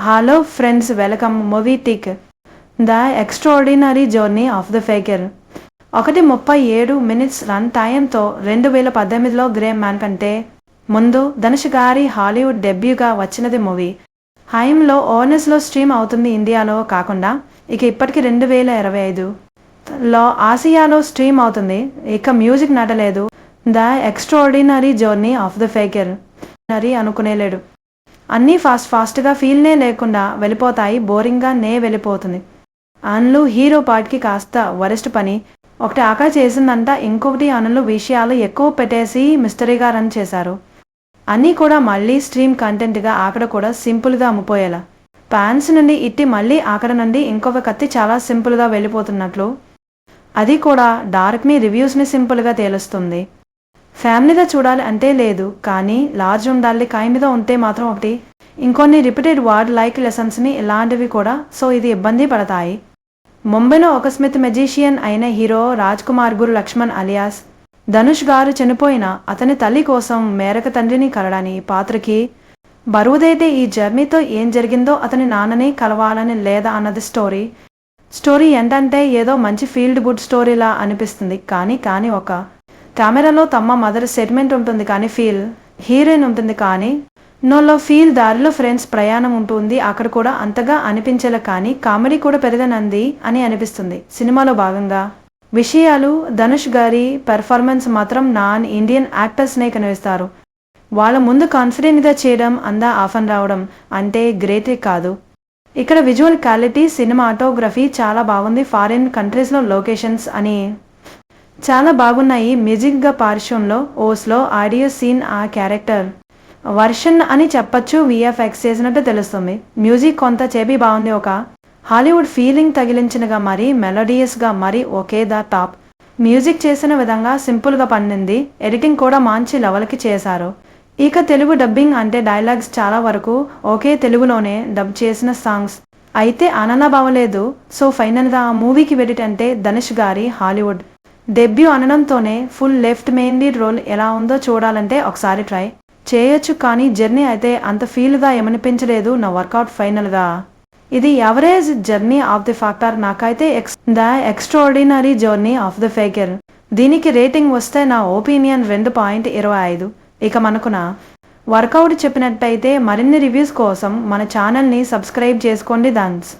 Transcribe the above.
Hello friends, welcome movie టిక్ the extraordinary journey of the fakir. 1:37 run టైంతో 2018లో gray man కంటే ముందు ధనుష్ గారి హాలీవుడ్ డెబ్యూగా వచ్చినది మూవీ. హైమ్లో ఓవర్నెస్లో స్ట్రీమ్ అవుతుంది. ఇండియాలో కాకుండా ఇప్పటికి 2025లో ఆసియాలో స్ట్రీమ్ అవుతుంది. మ్యూజిక్ నటలేదు. The extraordinary journey of the fakir అనుకునేలేడు. అన్నీ ఫాస్ట్గా ఫీల్నే లేకుండా వెళ్ళిపోతాయి. బోరింగ్గా వెళ్ళిపోతుంది. అన్లు హీరో పార్ట్కి కాస్త వరెస్ట్ పని. ఒకటి ఆకా చేసిందంట, ఇంకొకటి అనులు విషయాలు ఎక్కువ పెట్టేసి మిస్టరీగా రన్ చేశారు. అన్నీ కూడా మళ్ళీ స్ట్రీమ్ కంటెంట్గా ఆకడ కూడా సింపుల్గా అమ్ముపోయేలా. ఫ్యాన్స్ నుండి ఇట్టి మళ్ళీ ఆకడ నుండి ఇంకొక కత్తి చాలా సింపుల్గా వెళ్ళిపోతున్నట్లు. అది కూడా డార్క్ని రివ్యూస్ని సింపుల్గా తేలుస్తుంది. ఫ్యామిలీగా చూడాలి అంటే లేదు, కానీ లార్జ్ ఉండాలి కాయ మీద ఉంటే మాత్రం ఒకటి ఇంకొన్ని రిపీటెడ్ వర్డ్ లైక్ లెసన్స్ని ఇలాంటివి కూడా. సో ఇది ఇబ్బంది పడతాయి. ముంబైలో ఒక స్మిత్ మెజిషియన్ అయిన హీరో రాజ్ కుమార్ గురు లక్ష్మణ్ అలియాస్ ధనుష్ గారు చనిపోయిన అతని తల్లి కోసం మేరక తండ్రిని కలడని పాత్రకి బరువుదైతే ఈ జర్నీతో ఏం జరిగిందో అతని నాన్నని కలవాలని లేదా అన్నది స్టోరీ ఏంటంటే ఏదో మంచి ఫీల్డ్ గుడ్ స్టోరీలా అనిపిస్తుంది. కానీ ఒక కెమెరాలో తమ మదర్ సెటిల్మెంట్ ఉంటుంది, కానీ ఫీల్ హీరోయిన్ ఉంటుంది, కానీ నోలో ఫీల్ దారిలో ఫ్రెండ్స్ ప్రయాణం ఉంటుంది. అక్కడ కూడా అంతగా అనిపించేలా, కానీ కామెడీ కూడా పెరగనంది అని అనిపిస్తుంది. సినిమాలో భాగంగా విషయాలు ధనుష్ గారి పెర్ఫార్మెన్స్ మాత్రం నాన్ ఇండియన్ యాక్టర్స్నే కనిపిస్తారు. వాళ్ళ ముందు కాన్ఫిడెంట్గా చేయడం, ఆఫన్ రావడం అంటే గ్రేటే కాదు. ఇక్కడ విజువల్ క్వాలిటీ సినిమాటోగ్రఫీ చాలా బాగుంది. ఫారిన్ కంట్రీస్లో లొకేషన్స్ అని చాలా బాగున్నాయి. మ్యూజిక్గా పార్శ్వంలో ఓస్లో ఆడియో సీన్ ఆ క్యారెక్టర్ వర్షన్ అని చెప్పచ్చు. విఎఫ్ఎక్స్ చేసినట్టు తెలుస్తుంది. మ్యూజిక్ కొంత చేపి బాగుంది. ఒక హాలీవుడ్ ఫీలింగ్ తగిలించినగా, మరీ మెలోడియస్గా, మరీ ఒకే ద టాప్ మ్యూజిక్ చేసిన విధంగా సింపుల్గా పండింది. ఎడిటింగ్ కూడా మంచి లెవెల్కి చేశారు. తెలుగు డబ్బింగ్ అంటే డైలాగ్స్ చాలా వరకు ఒకే తెలుగులోనే డబ్ చేసిన సాంగ్స్ అయితే బావలేదు. సో ఫైనల్గా ఆ మూవీకి వెడిట్ అంటే ధనుష్ గారి హాలీవుడ్ డెబ్యూ అనడంతోనే full left main lead role ఎలా ఉందో చూడాలంటే ఒకసారి ట్రై చేయొచ్చు. కానీ జర్నీ అయితే అంత ఫీల్గా ఏమనిపించలేదు. నా వర్కౌట్ ఫైనల్గా ఇది average journey of the factor. నాకైతే the extraordinary journey of the fakir దీనికి రేటింగ్ వస్తే నా ఒపీనియన్ 2.25. మనకు నా వర్కౌట్ చెప్పినట్టయితే మరిన్ని రివ్యూస్ కోసం మన ఛానల్ని సబ్స్క్రైబ్ చేసుకోండి. థాంక్స్.